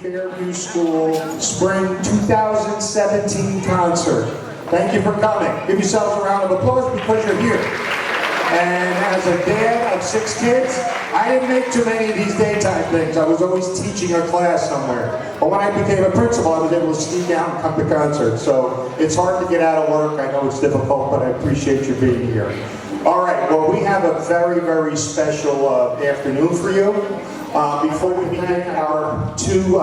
Fairview School Spring 2017 concert. Thank you for coming. Give yourselves a round of applause because you're here. And as a dad of 6 kids, I didn't make too many of these daytime things. I was always teaching a class somewhere. But when I became a principal, I was able to sneak out and come to concerts. So it's hard to get out of work. I know it's difficult, but I appreciate you being here. All right, well, we have a very, very special afternoon for you. Before we begin our 2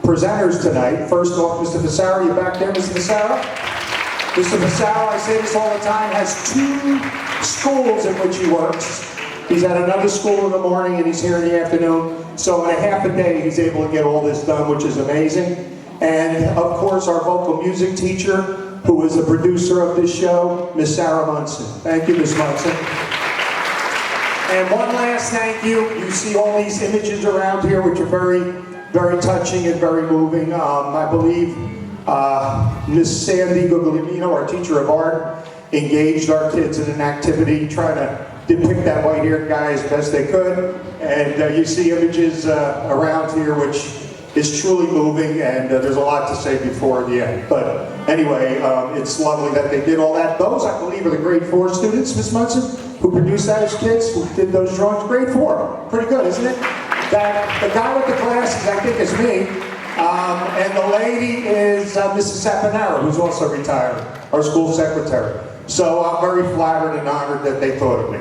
presenters tonight, first off, Mr. Fasaro, you back there, Mr. Fasaro? Mr. Fasaro, I say this all the time, has 2 schools in which he works. He's at another school in the morning and he's here in the afternoon. So in a half a day, he's able to get all this done, which is amazing. And of course, our vocal music teacher, who is the producer of this show, Miss Sarah Munson. Thank you, Miss Munson. And one last thank you. You see all these images around here, which are very, very touching and very moving. I believe Miss Sandy Guglielmino, our teacher of art, engaged our kids in an activity trying to depict that white-haired guy as best they could. And you see images around here, which is truly moving, and there's a lot to say before the end. But anyway, it's lovely that they did all that. Those, I believe, are the grade 4 students, Miss Munson, who produced that as kids, who did those drawings. Grade 4. Pretty good, isn't it? The guy with the glasses, I think, is me. And the lady is Mrs. Saponara, who's also retired, our school secretary. So I'm very flattered and honored that they thought of me.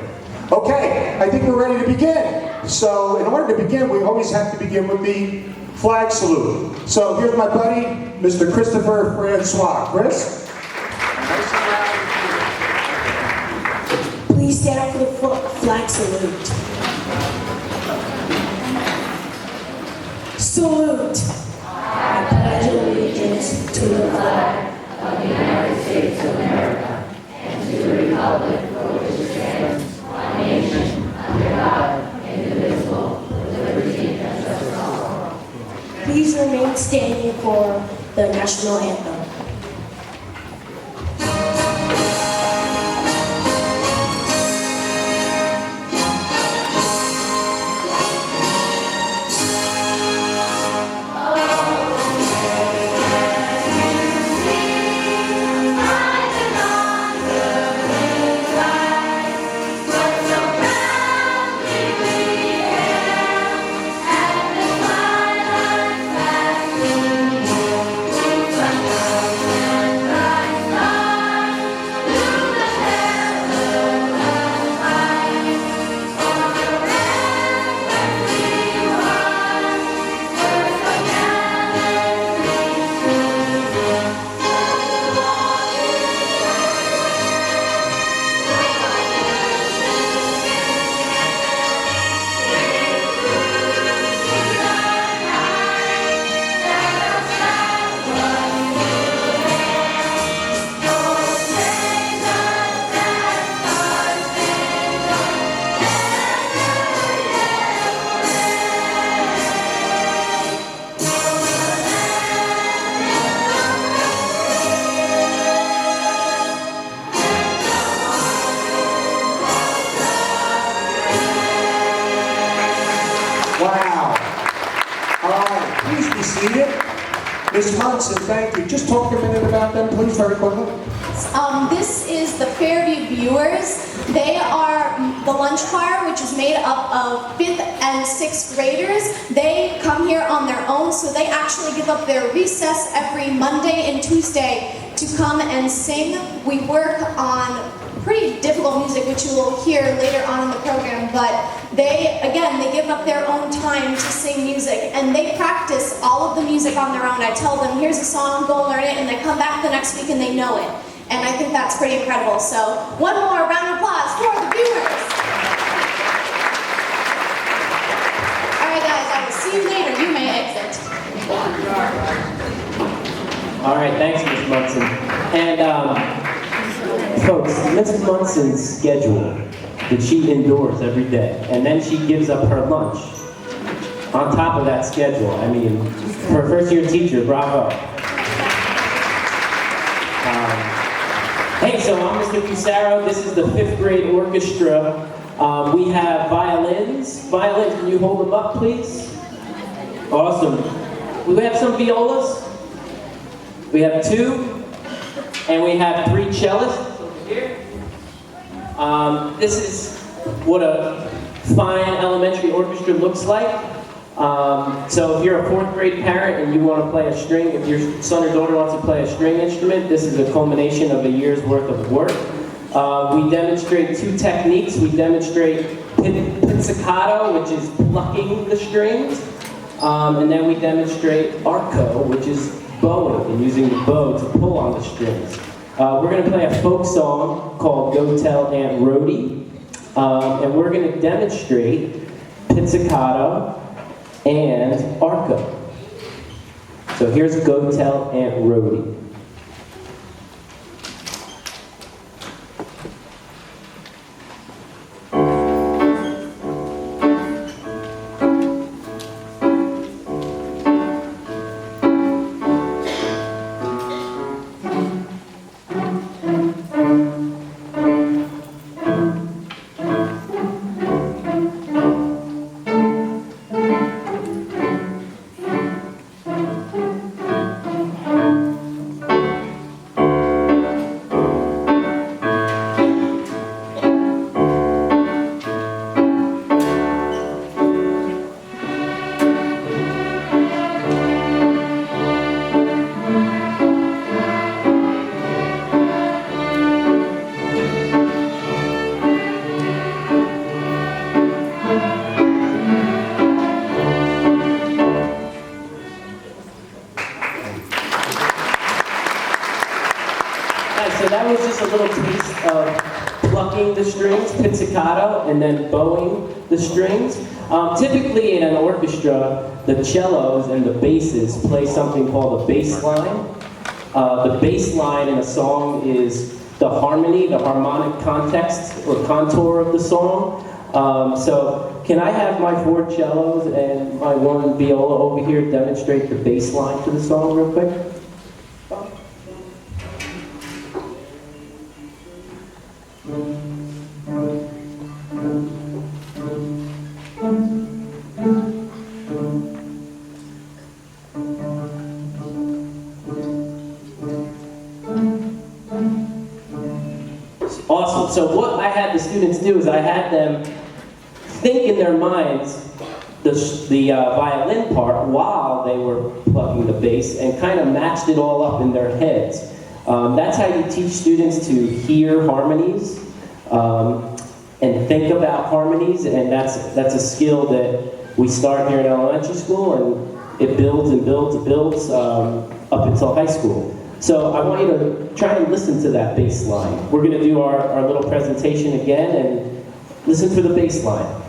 Okay, I think we're ready to begin. So in order to begin, we always have to begin with the flag salute. So here's my buddy, Mr. Christopher Francois. Chris? Please stand up for the flag salute. Salute. I pledge allegiance to the flag of the United States of America and to the republic for which it stands, one nation, under God, indivisible, with liberty and justice for all. Please remain standing for the national anthem. Miss Munson, thank you. Just talk a minute about them, please, very quickly. This is the Fairview Viewers. They are the lunch choir, which is made up of 5th and 6th graders. They come here on their own, so they actually give up their recess every Monday and Tuesday to come and sing. We work on pretty difficult music, which you will hear later on in the program, but they give up their own time to sing music, and they practice all of the music on their own. I tell them, here's a song, go learn it, and they come back the next week and they know it. And I think that's pretty incredible. So one more round of applause for the viewers. All right, guys, I will see you later. You may exit. All right, thanks, Ms. Munson. And folks, Ms. Munson's schedule that she endures every day, and then she gives up her lunch on top of that schedule. I mean, for a first-year teacher, bravo. Hey, so I'm Mr. Fasaro. This is the 5th grade orchestra. We have violins. Violins, can you hold them up, please? Awesome. We have some violas. We have 2, and we have 3 cellists over here. This is what a fine elementary orchestra looks like. So if you're a 4th grade parent and you want to play a string, if your son or daughter wants to play a string instrument, this is a culmination of a year's worth of work. We demonstrate 2 techniques. We demonstrate pizzicato, which is plucking the strings, and then we demonstrate arco, which is bowing and using the bow to pull on the strings. We're going to play a folk song called Go Tell Aunt Rhody, and we're going to demonstrate pizzicato and arco. So here's Go Tell Aunt Rhody. So that was just a little taste of plucking the strings, pizzicato, and then bowing the strings. Typically in an orchestra, the cellos and the basses play something called a bass line. The bass line in a song is the harmony, the harmonic context or contour of the song. So can I have my 4 cellos and my 1 viola over here demonstrate the bass line to the song real quick? Awesome. So what I had the students do is I had them think in their minds the violin part while they were plucking the bass and kind of matched it all up in their heads. That's how you teach students to hear harmonies and think about harmonies, and that's a skill that we start here in elementary school, and it builds and builds and builds up until high school. So I want you to try and listen to that bass line. We're going to do our little presentation again, and listen for the bass line.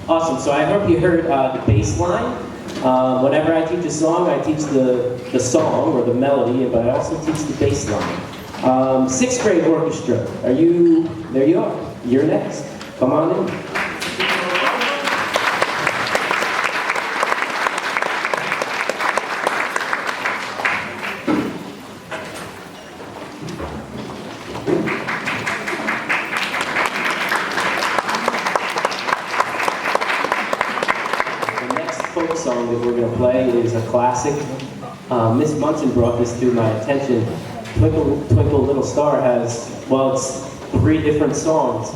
Awesome. So I hope you heard the bass line. Whenever I teach a song, I teach the song or the melody, but I also teach the bass line. Sixth grade orchestra. There you are. You're next. Come on in. Folk song that we're going to play is a classic. Miss Munson brought this to my attention. Twinkle, Twinkle, Little Star has, well, it's 3 different songs.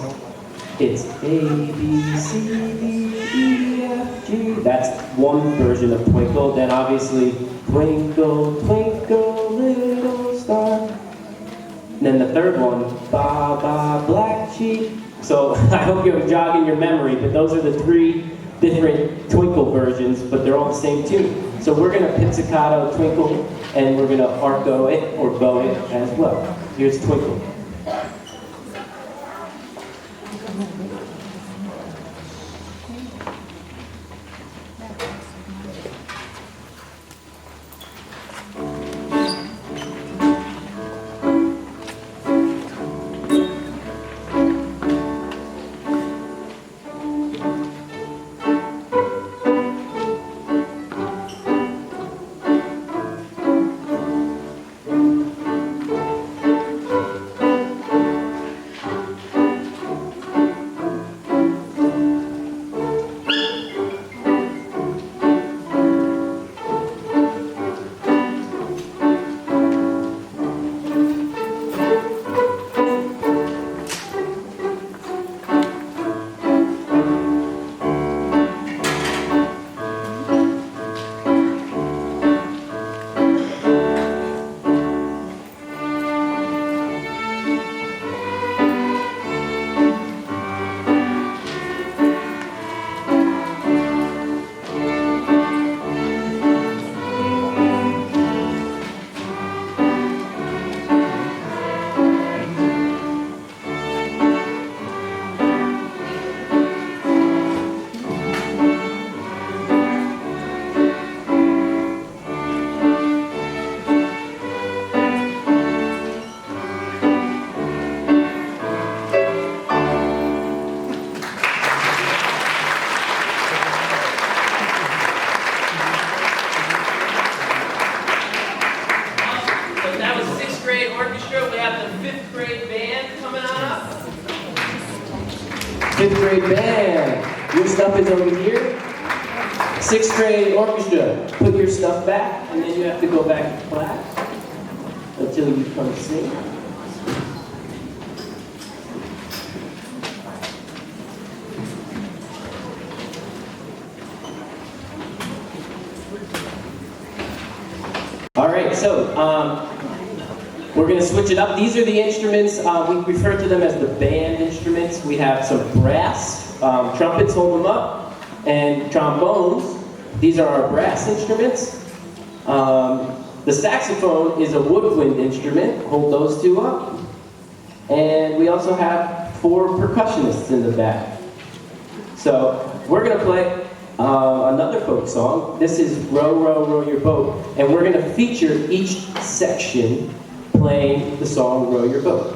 It's A, B, C, D, E, F, G. That's one version of Twinkle. Then obviously, Twinkle, Twinkle, Little Star. And then the third one, Ba, Ba, Black Sheep. So I hope you're jogging your memory, but those are the 3 different Twinkle versions, but they're all the same tune. So we're going to pizzicato Twinkle, and we're going to arco it or bow it as well. Here's Twinkle. orchestra. We have the 5th grade band coming on up. 5th grade band, your stuff is over here. 6th grade orchestra, put your stuff back, and then you have to go back to class until you come sing. All right, so we're going to switch it up. These are the instruments. We refer to them as the band instruments. We have some brass, trumpets, hold them up, and trombones. These are our brass instruments. The saxophone is a woodwind instrument. Hold those two up. And we also have 4 percussionists in the back. So we're going to play another folk song. This is Row, Row, Row Your Boat. And we're going to feature each section playing the song Row Your Boat.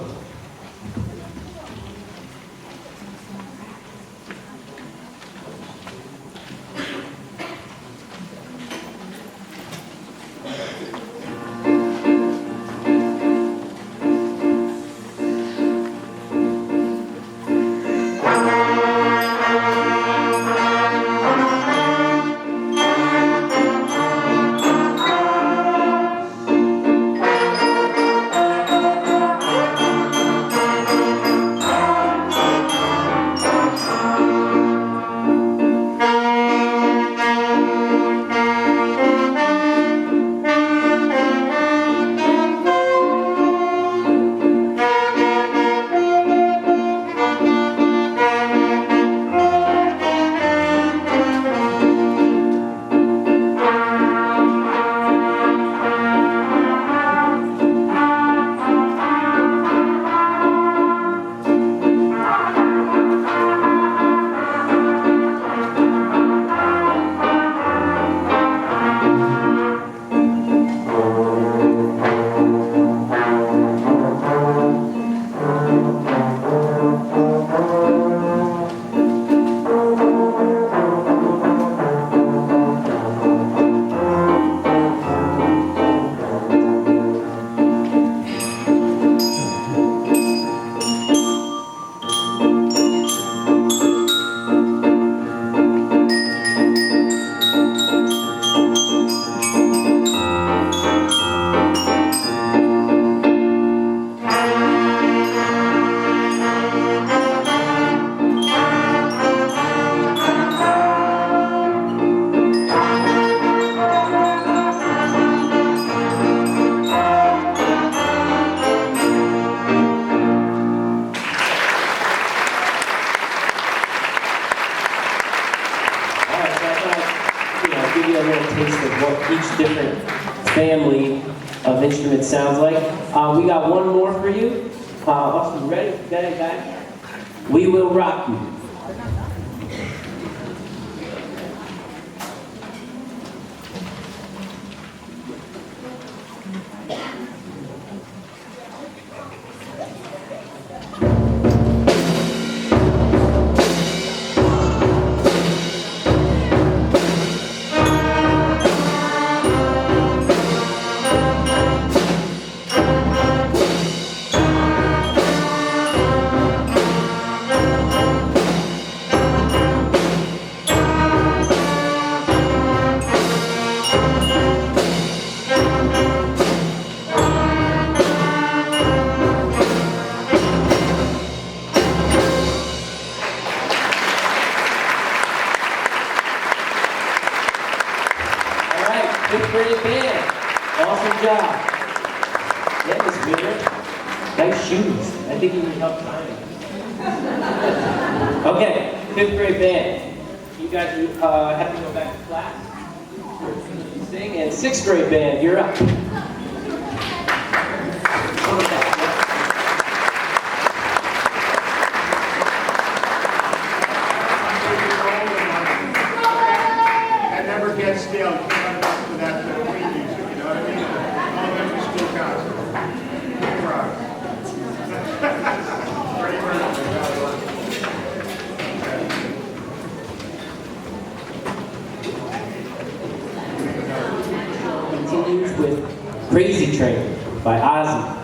We got one more for you. Austin, ready? Got it, guys? We Will Rock You. Fifth grade band. Awesome job. Yeah, Miss Wheeler. Nice shoes. I think you need help signing. Okay, fifth grade band. You guys have to go back to class. Sing. And sixth grade band, you're up. That never gets stale. That Queen music, you know what I mean? Elementary school concert. Right. Continues with Crazy Train by Ozzy.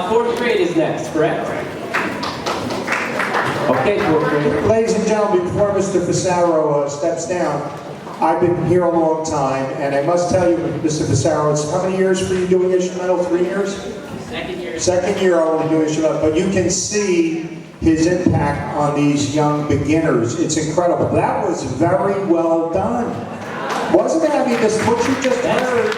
Fourth grade is next, correct? Okay, fourth grade. Ladies and gentlemen, before Mr. Fasaro steps down, I've been here a long time, and I must tell you, Mr. Fasaro, it's how many years for you doing instrumental? 3 years? Second year. Second year I want to do instrumental, but you can see his impact on these young beginners. It's incredible. That was very well done. Wasn't it? I mean, this what you just heard,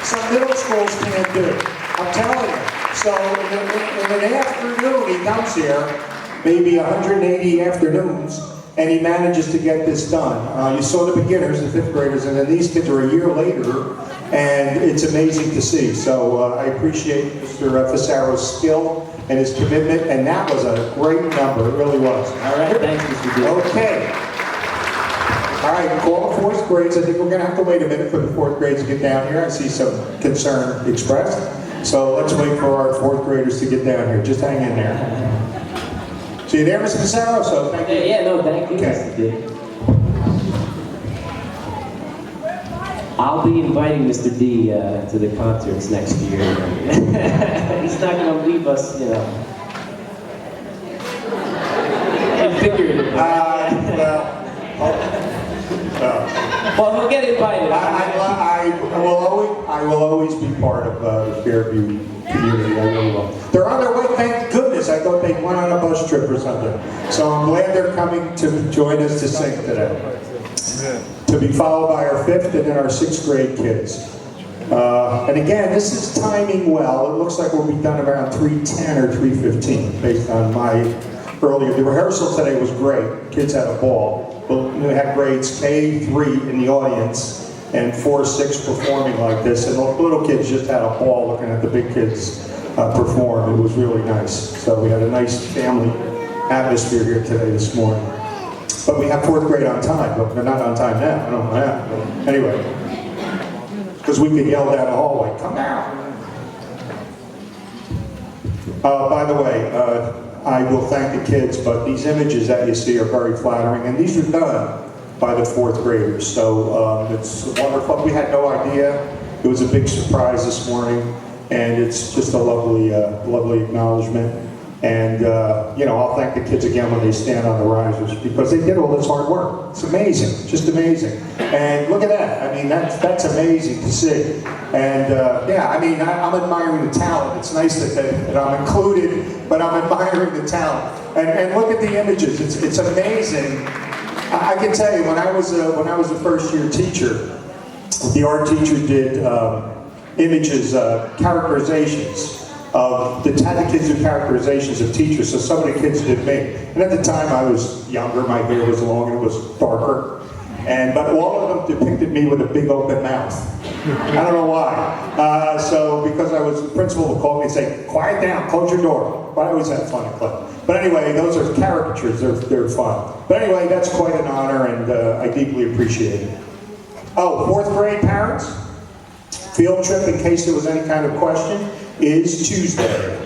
some middle schools can't do. I'm telling you. So in an afternoon, he comes here, maybe 180 afternoons, and he manages to get this done. You saw the beginners, the fifth graders, and then these kids are a year later, and it's amazing to see. So I appreciate Mr. Fasaro's skill and his commitment, and that was a great number, it really was. All right, thanks, Mr. Gill. Okay. All right, call the fourth grades. I think we're going to have to wait a minute for the fourth grades to get down here. I see some concern expressed. So let's wait for our fourth graders to get down here. Just hang in there. See you there, Mr. Pissarro, so thank you. Yeah, no, thank you, Okay. Mr. D. I'll be inviting Mr. D to the concerts next year. He's not going to leave us, you know. Figuratively. Well, he'll get invited. I will always be part of the Fairview community. I really will. They're on their way, thank goodness. I thought they went on a bus trip or something. So I'm glad they're coming to join us to sing today. To be followed by our 5th and then our 6th grade kids. And again, this is timing well. It looks like we'll be done around 3:10 or 3:15 based on my earlier. The rehearsal today was great. Kids had a ball. We had grades K-3 in the audience and 4-6 performing like this. And the little kids just had a ball looking at the big kids perform. It was really nice. So we had a nice family atmosphere here today this morning. But we have 4th grade on time, but they're not on time now. I don't know that. But anyway, because we could yell down the hallway, come down. By the way, I will thank the kids, but these images that you see are very flattering, and these were done by the 4th graders. So it's wonderful. We had no idea. It was a big surprise this morning, and it's just a lovely, lovely acknowledgement. And, you know, I'll thank the kids again when they stand on the risers because they did all this hard work. It's amazing, just amazing. And look at that. I mean, that's amazing to see. And, yeah, I mean, I'm admiring the talent. It's nice that I'm included, but I'm admiring the talent. And look at the images. It's amazing. I can tell you, when I was a first-year teacher, the art teacher did images, characterizations. How the kids do characterizations of teachers, so some of the kids did me. And at the time I was younger, my hair was long and it was darker. But all of them depicted me with a big open mouth. I don't know why. So because I was, the principal would call me and say, quiet down, close your door. But I always had fun at club. But anyway, those are caricatures, they're fun. But anyway, that's quite an honor and I deeply appreciate it. Oh, 4th grade parents? Field trip, in case there was any kind of question, is Tuesday.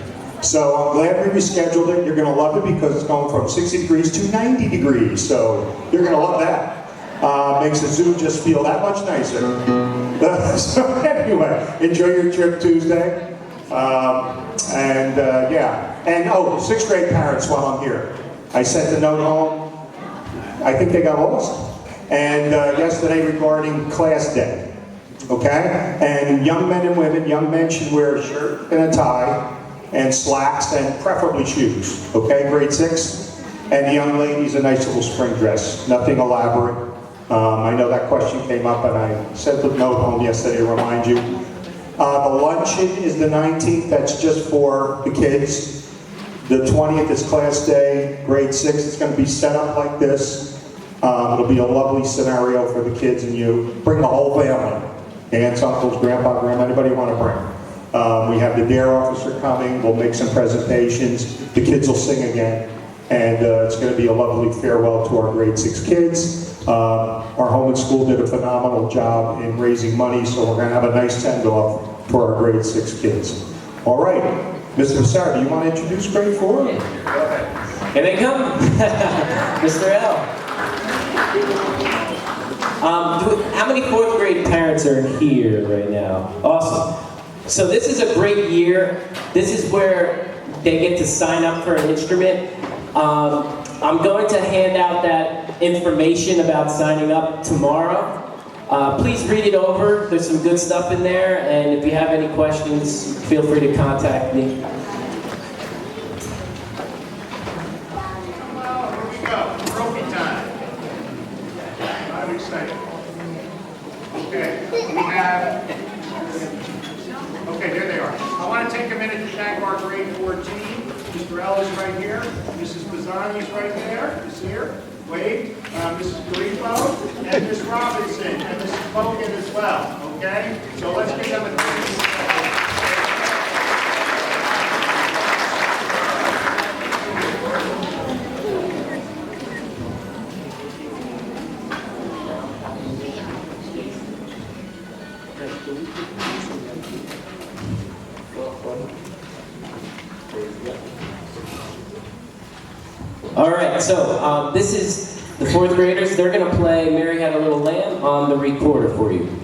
So I'm glad we rescheduled it. You're going to love it because it's going from 60 degrees to 90 degrees. So you're going to love that. Makes the zoo just feel that much nicer. So anyway, enjoy your trip Tuesday. Yeah. And oh, 6th grade parents while I'm here. I sent a note home. I think they got lost. And yesterday regarding class day. Okay? And young men and women, young men should wear a shirt and a tie and slacks and preferably shoes. Okay? Grade 6. And the young ladies, a nice little spring dress. Nothing elaborate. I know that question came up and I sent the note home yesterday to remind you. The luncheon is the 19th. That's just for the kids. The 20th is class day. Grade 6. It's going to be set up like this. It'll be a lovely scenario for the kids and you. Bring the whole family. Aunts, uncles, grandpa, grandma, anybody you want to bring. We have the DARE officer coming. We'll make some presentations. The kids will sing again. And it's going to be a lovely farewell to our grade 6 kids. Our home and school did a phenomenal job in raising money, so we're going to have a nice send-off for our grade 6 kids. All right. Mr. Pissarro, do you want to introduce grade 4? Here they come. Mr. L. How many 4th grade parents are here right now? Awesome. So this is a great year. This is where they get to sign up for an instrument. I'm going to hand out that information about signing up tomorrow. Please read it over. There's some good stuff in there. And if you have any questions, feel free to contact me. Okay, there they are. I want to take a minute to thank our grade 4 team. Mr. L is right here. Mrs. Bazzani is right there. Is here. Wade. Mrs. Garifo. And Ms. Robinson. And Mrs. Bogan as well. Okay? So let's give them a All right, so this is the fourth graders. They're going to play Mary Had a Little Lamb on the recorder for you.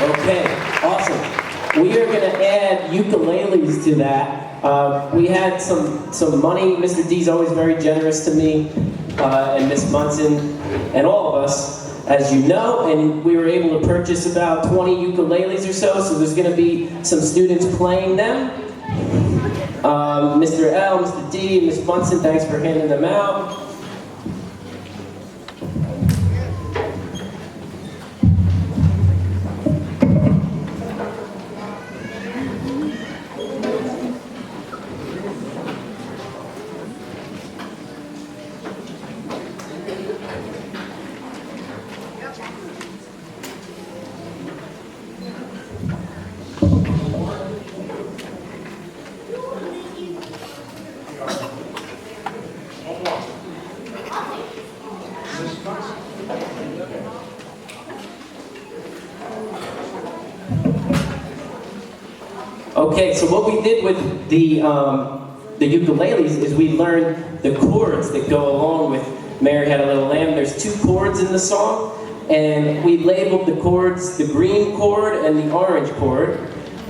Okay, awesome. We are going to add ukuleles to that. We had some money. Mr. D's always very generous to me and Miss Munson and all of us, as you know, and we were able to purchase about 20 ukuleles or so there's going to be some students playing them. Mr. L, Mr. D, and Miss Munson, thanks for handing them out. Okay, so what we did with the ukuleles is we learned the chords that go along with Mary Had a Little Lamb. There's 2 chords in the song, and we labeled the chords the green chord and the orange chord.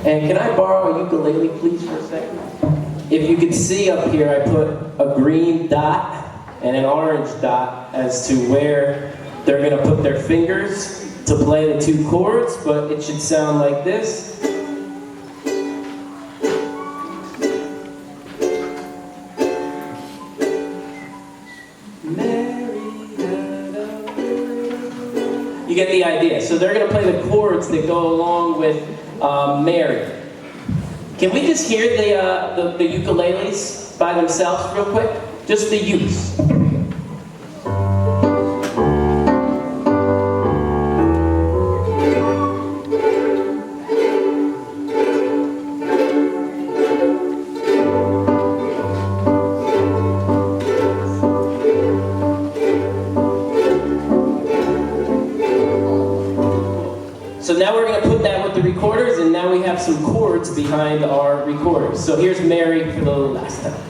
And can I borrow a ukulele, please, for a second? If you can see up here, I put a green dot and an orange dot as to where they're going to put their fingers to play the 2 chords, but it should sound like this. You get the idea. So they're going to play the chords that go along with Mary. Can we just hear the ukuleles by themselves real quick? Just the ukes. So now we're going to put that with the recorders, and now we have some chords behind our recorders. So here's Mary for the last time.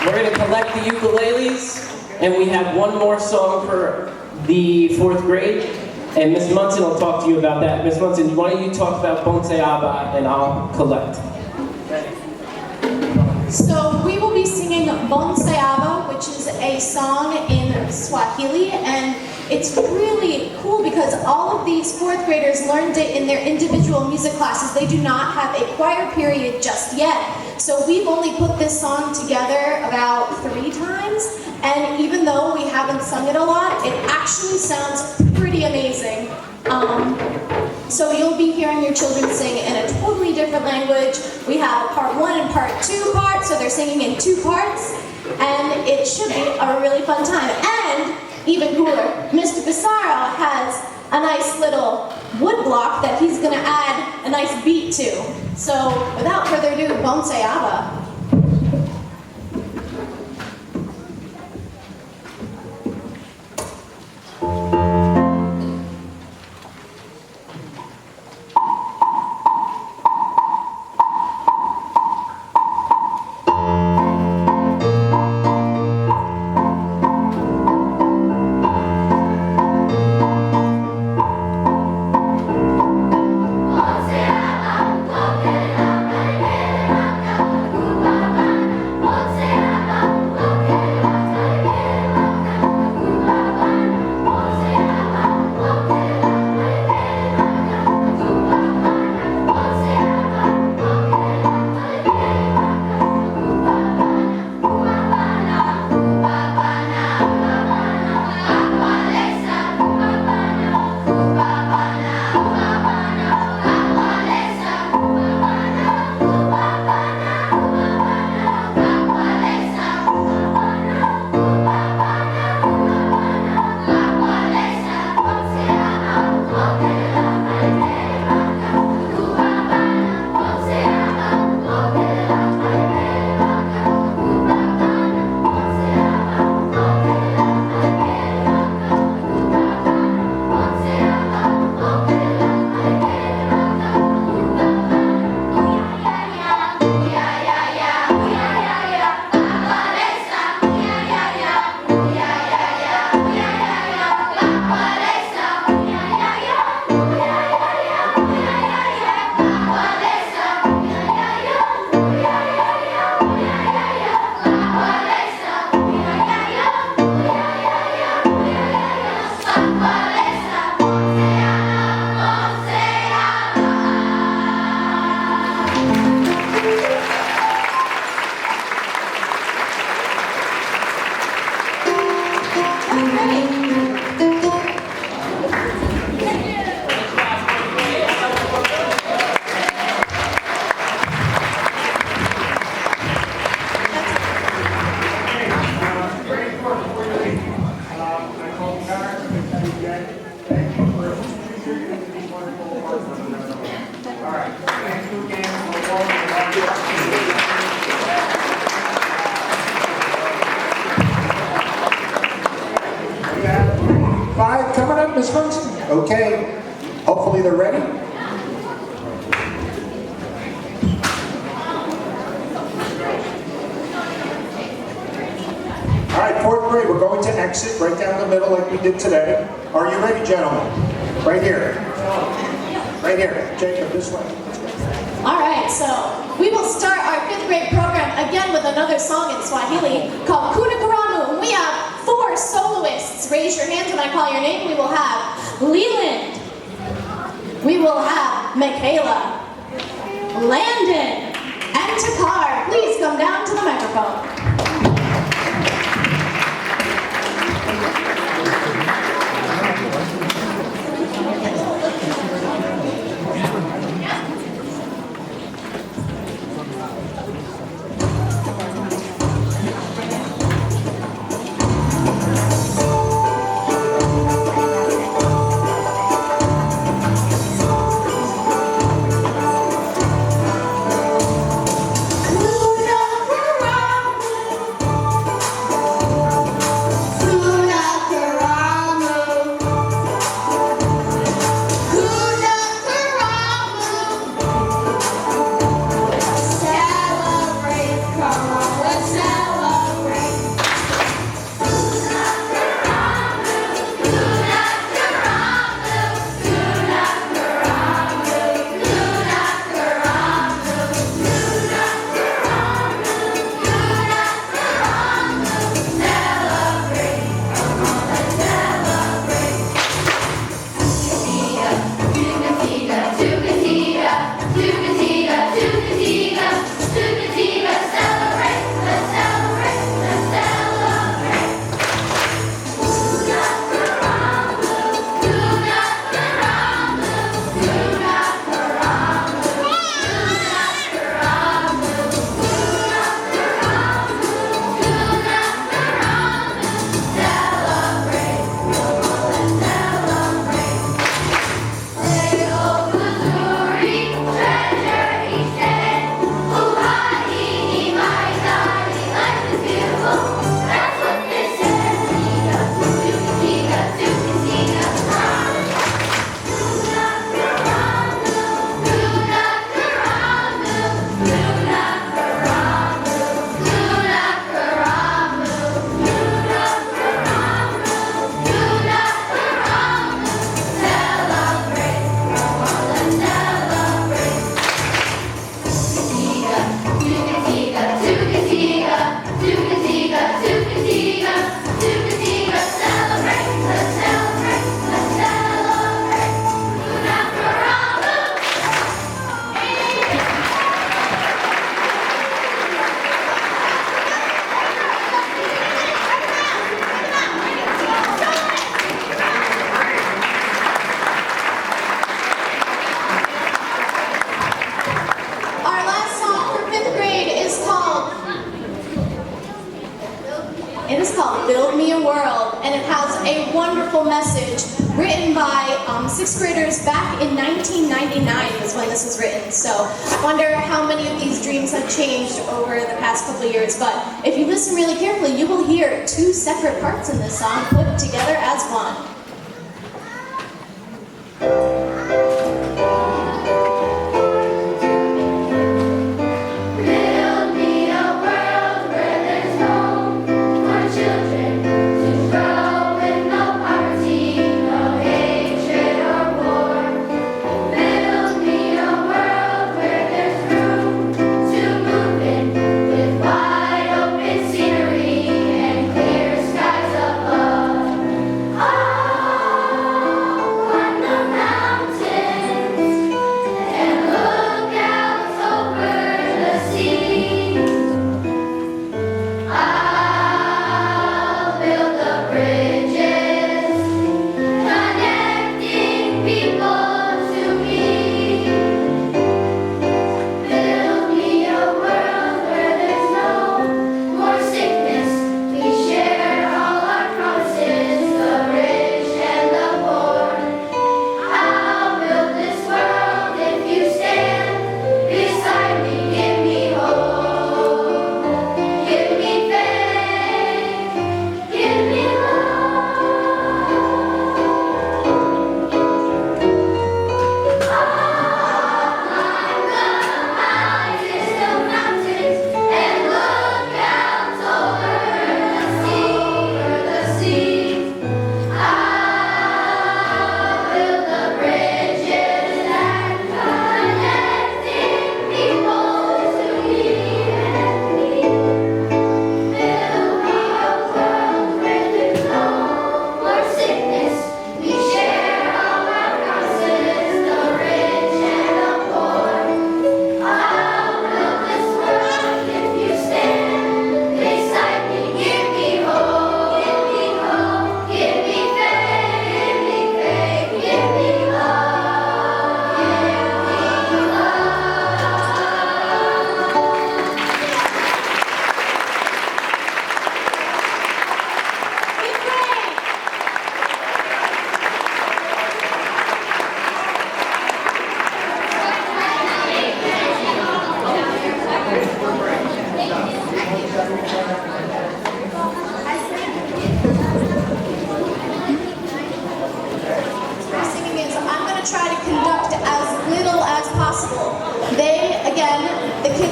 We're going to collect the ukuleles, and we have one more song for the 4th grade, and Ms. Munson will talk to you about that. Ms. Munson, why don't you talk about Bonse Abba, and I'll collect. So we will be singing Bonse Abba, which is a song in Swahili, and it's really cool because all of these 4th graders learned it in their individual music classes. They do not have a choir period just yet. So we've only put this song together about 3 times, and even though we haven't sung it a lot, it actually sounds pretty amazing. So you'll be hearing your children sing in a totally different language. We have part 1 and part 2 parts, so they're singing in 2 parts, and it should be a really fun time. And even cooler, Mr. Pissarro has a nice little wood block that he's gonna add a nice beat to. So without further ado, Bonse Abba. Five coming up, Miss Munson. Okay, hopefully they're ready. All right, fourth grade, we're going to exit right down the middle like we did today. Are you ready, gentlemen? Right here. Right here. Jacob, this way. All right, so we will start our fifth grade program again with another song in Swahili called Kuna Karamu. And we have 4 soloists. Raise your hands when I call your name. We will have Leland. We will have Michaela, Landon, and Takar. Please come down to the microphone. Kuna wonderful message written by sixth graders back in 1999 is when this was written. So I wonder how many of these dreams have changed over the past couple of years. But if you listen really carefully, you will hear two separate parts in this song put together as one.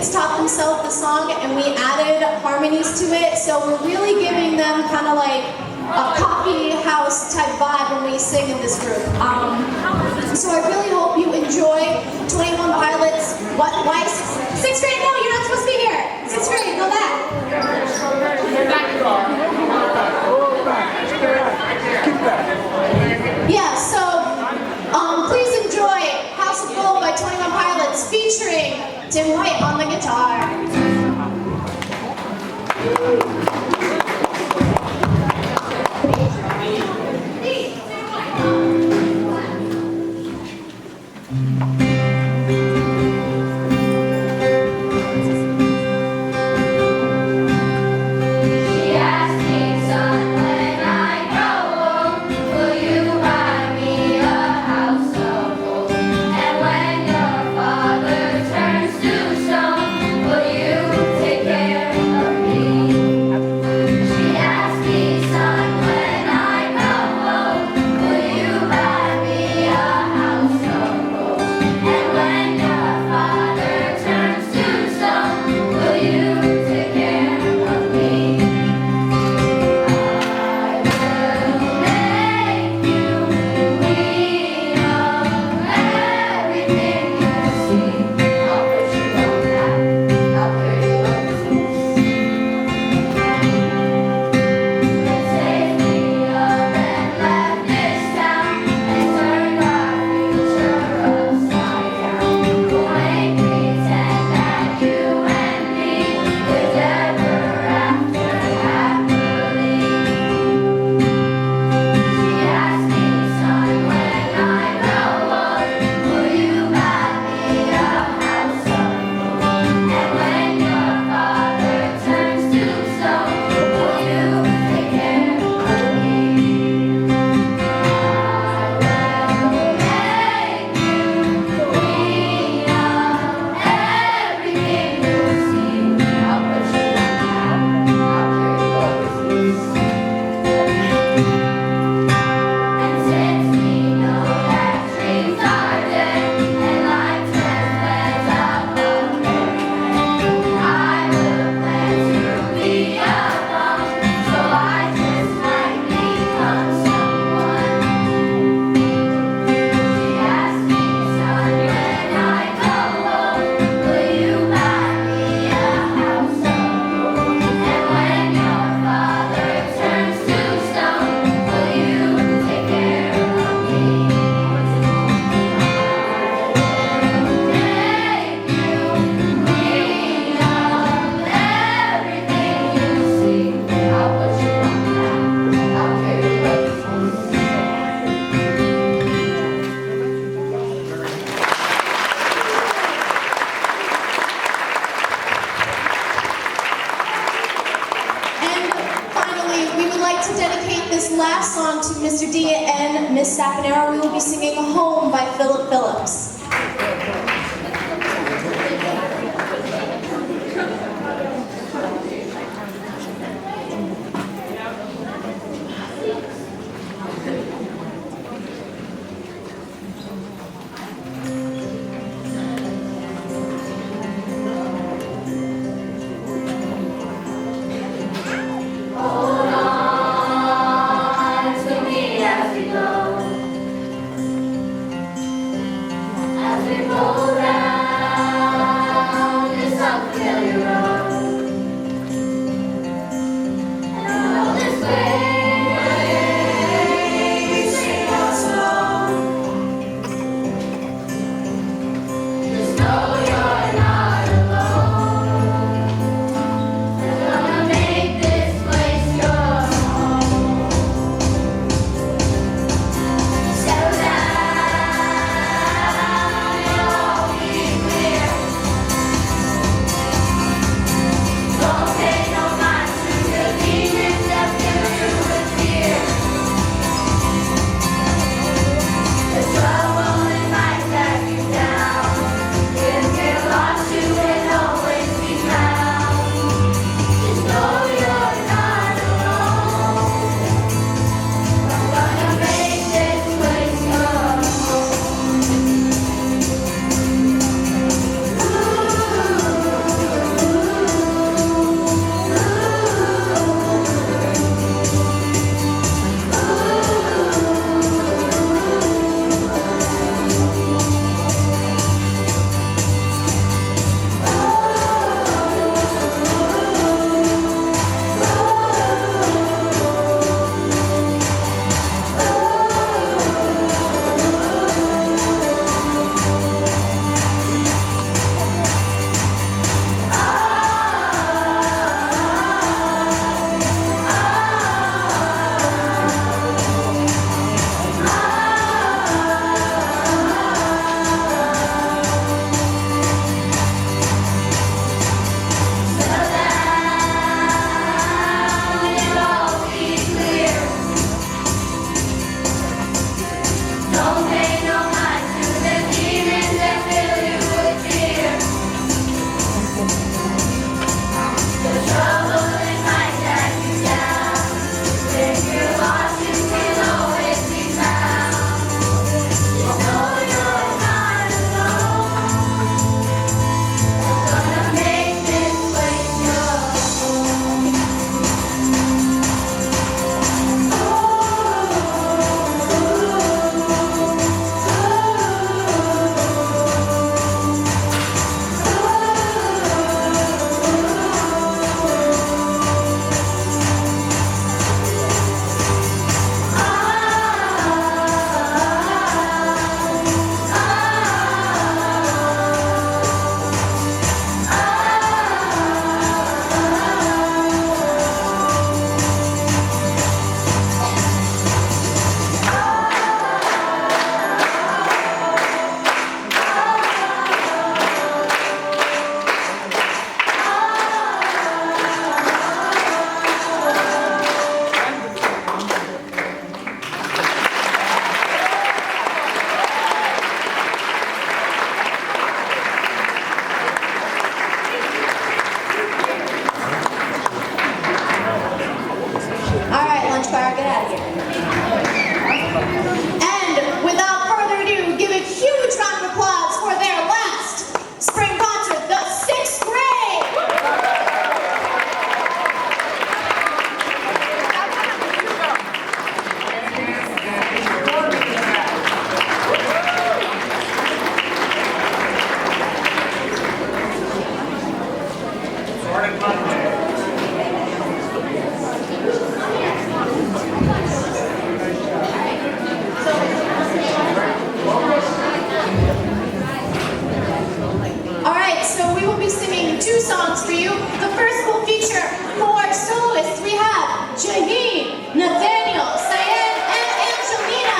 Taught themselves the song and we added harmonies to it, so we're really giving them kind of like a coffee house type vibe when we sing in this group. So I really hope you enjoy 21 Pilots. Why sixth grade? No, you're not supposed to be here. Sixth grade, go back. Yeah, so please enjoy House of Gold by 21 Pilots featuring Tim White on the guitar. Miss Saponaro, we will be singing Home by Philip Phillips. Hold on to me as we go down this unfamiliar road. And all this way, we sing our song. Just know you're not alone. We're gonna make this place your home. Settle down and all be clear. Don't pay no mind to the demons that fill you with fear. The trouble it might drag you down. If you're lost, you can always be found. Just know you're not alone. I'm gonna make this place your Don't pay no mind to the demons that fill you with fear. The trouble it might drag you down. If you're lost, you can always be found. Just know you're not alone. I'm gonna make this place your home. All right, lunch choir, get out of here. And without further ado, give a huge round of applause for their last spring concert, the 6th grade. All right, so we will be singing 2 songs for you. The first will feature 4 soloists. We have Jaheen, Nathaniel, Cyan, and Angelina.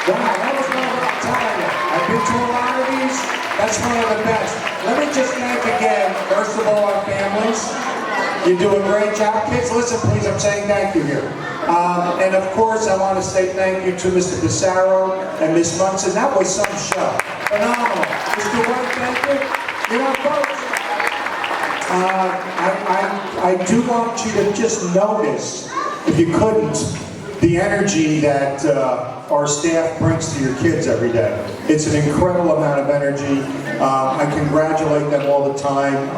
Wow, that was one of our time. I've been to a lot of these. That's one of the best. Let me just thank again, first of all, our families. You do a great job. Kids, listen, please, I'm saying thank you here. And of course, I want to say thank you to Mr. Pissarro and Miss Munson. That was some show. Phenomenal. Mr. White, thank you. You know, folks, I do want you to just notice, if you couldn't, the energy that our staff brings to your kids every day. It's an incredible amount of energy. I congratulate them all the time.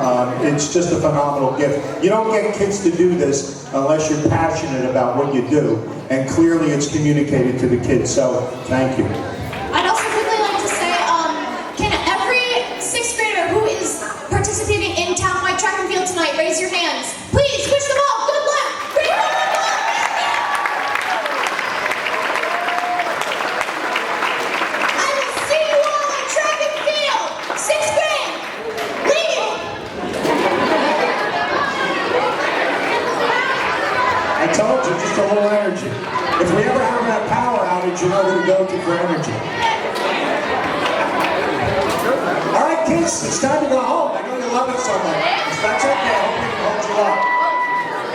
It's just a phenomenal gift. You don't get kids to do this unless you're passionate about what you do, and clearly it's communicated to the kids, so thank you. I'd also quickly like to say, can every 6th grader who is participating in townwide track and field tonight raise your hands? Please, push them all. Good luck. Great luck. I will see you all at track and field. 6th grade. Leave. I told you, just a little energy. If we ever have that power outage, you know who to go to for energy. All right, kids, it's time to go home. I know you love it so much. That's okay. I hope we can hold you up.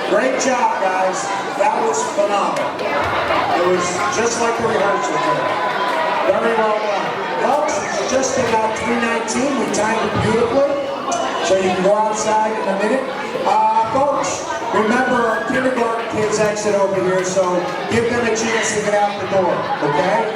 Great job, guys. That was phenomenal. It was just like the rehearsal today. Very well done. Folks, it's just about 3:19. We timed it beautifully, so you can go outside in a minute. Folks, remember our kindergarten kids exit over here, so give them a chance to get out the door, okay?